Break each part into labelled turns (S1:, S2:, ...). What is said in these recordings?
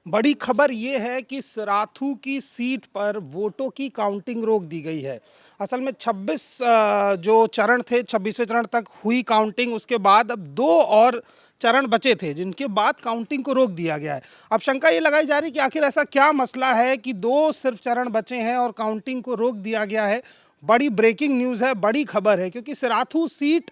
S1: बड़ी खबर ये है कि सराथू की सीट पर वोटों की काउंटिंग रोक दी गई है। असल में 26 जो चरण थे, 26वें चरण तक हुई काउंटिंग। उसके बाद अब 2 और चरण बचे थे जिनके बाद काउंटिंग को रोक दिया गया है। अब शंका ये लगाई जा रही है कि आखिर ऐसा क्या मसला है कि 2 सिर्फ चरण बचे हैं और काउंटिंग को रोक दिया गया है। बड़ी ब्रेकिंग न्यूज़ है, बड़ी खबर है, क्योंकि सराथू सीट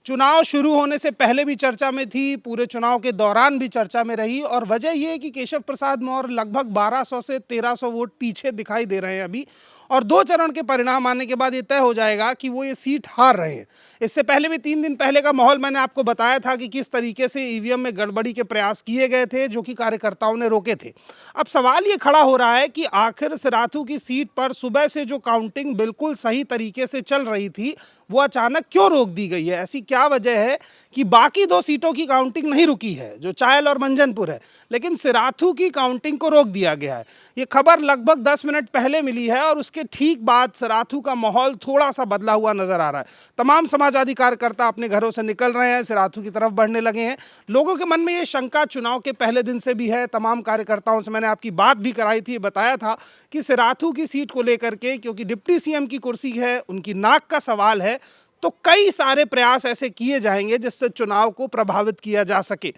S1: चुनाव शुरू होने से पहले भी चर्चा में थी, पूरे चुनाव के दौरान भी चर्चा में रही। और वजह यह है कि केशव प्रसाद मौर्य लगभग 1200 से 1300 वोट पीछे दिखाई दे रहे हैं अभी, और 2 चरण के परिणाम आने के बाद ये तय हो जाएगा कि वो ये सीट हार रहे हैं। इससे पहले भी 3 दिन पहले का माहौल मैंने आपको बताया था कि किस तरीके से ईवीएम में गड़बड़ी के प्रयास किए गए थे, जो कि कार्यकर्ताओं ने रोके थे। अब सवाल ये खड़ा हो रहा है कि आखिर सराथू की सीट पर सुबह से जो काउंटिंग बिल्कुल सही तरीके से चल रही थी, वो अचानक क्यों रोक दी गई है? ऐसी क्या वजह है कि बाकी 2 सीटों की काउंटिंग नहीं रुकी है, जो चायल और मंझनपुर है, लेकिन सराथू की काउंटिंग को रोक दिया गया है? ये खबर लगभग 10 मिनट पहले मिली है और उसके ठीक बाद सराथू का माहौल थोड़ा सा बदला हुआ नजर आ रहा है। तमाम समाजवादी कार्यकर्ता अपने घरों से निकल रहे हैं, सराथू की तरफ बढ़ने लगे हैं। लोगों के मन में ये शंका चुनाव के पहले दिन से भी है। तमाम कार्यकर्ताओं से मैंने आपकी बात भी कराई थी, बताया था कि सराथू की सीट को लेकर के, क्योंकि डिप्टी सीएम की कुर्सी है, उनकी नाक का सवाल है, तो कई सारे प्रयास ऐसे किए जाएंगे जिससे चुनाव को प्रभावित किया जा सके।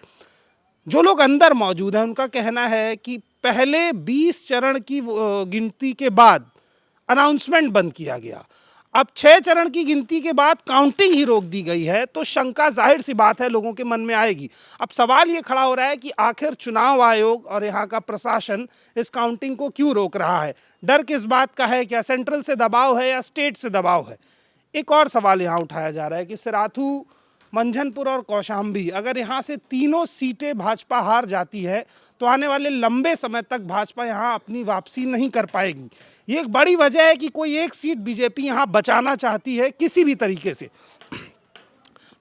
S1: जो लोग अंदर मौजूद हैं उनका कहना है कि पहले 20 चरण की गिनती के बाद अनाउंसमेंट बंद किया गया, अब 6 चरण की गिनती के बाद काउंटिंग ही रोक दी गई है, तो शंका जाहिर सी बात है लोगों के मन में आएगी। अब सवाल ये खड़ा हो रहा है कि आखिर चुनाव आयोग और यहाँ का प्रशासन इस काउंटिंग को क्यों रोक रहा है? डर किस बात का है? क्या सेंट्रल से दबाव है या स्टेट से दबाव है? एक और सवाल यहाँ उठाया जा रहा है कि सराथू, मंझनपुर और कौशाम्बी, अगर यहाँ से तीनों सीटें भाजपा हार जाती है तो आने वाले लंबे समय तक भाजपा यहाँ अपनी वापसी नहीं कर पाएगी। ये एक बड़ी वजह है कि कोई एक सीट बीजेपी यहाँ बचाना चाहती है किसी भी तरीके से।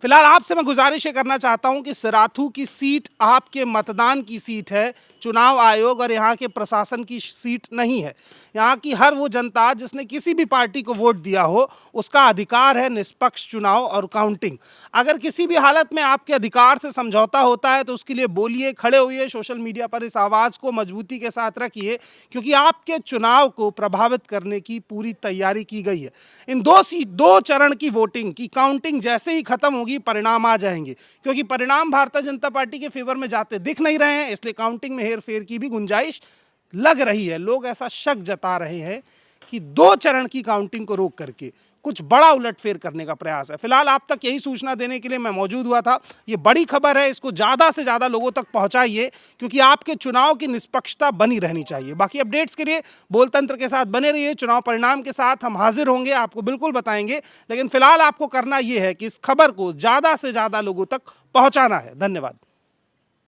S1: फिलहाल आपसे मैं गुजारिश ये करना चाहता हूं कि सराथू की सीट आपके मतदान की सीट है, चुनाव आयोग और यहाँ के प्रशासन की सीट नहीं है। यहाँ की हर वो जनता जिसने किसी भी पार्टी को वोट दिया हो, उसका अधिकार है निष्पक्ष चुनाव और काउंटिंग। अगर किसी भी हालत में आपके अधिकार से समझौता होता है तो उसके लिए बोलिए, खड़े होइए, सोशल मीडिया पर इस आवाज़ को मजबूती के साथ रखिए, क्योंकि आपके चुनाव को प्रभावित करने की पूरी तैयारी की गई है। इन 2 चरण की वोटिंग की काउंटिंग जैसे ही खत्म होगी, परिणाम आ जाएंगे, क्योंकि परिणाम भारतीय जनता पार्टी के फेवर में जाते दिख नहीं रहे हैं, इसलिए काउंटिंग में हेरफेर की भी गुंजाइश लग रही है। लोग ऐसा शक जता रहे हैं कि 2 चरण की काउंटिंग को रोक करके कुछ बड़ा उलटफेर करने का प्रयास है। फिलहाल आप तक यही सूचना देने के लिए मैं मौजूद हुआ था। ये बड़ी खबर है, इसको ज़्यादा से ज़्यादा लोगों तक पहुंचाइए, क्योंकि आपके चुनाव की निष्पक्षता बनी रहनी चाहिए। बाकी अपडेट्स के लिए बोलतंत्र के साथ बने रहिए। चुनाव परिणाम के साथ हम हाजिर होंगे, आपको बिल्कुल बताएंगे, लेकिन फिलहाल आपको करना ये है कि इस खबर को ज़्यादा से ज़्यादा लोगों तक पहुँचाना है। धन्यवाद।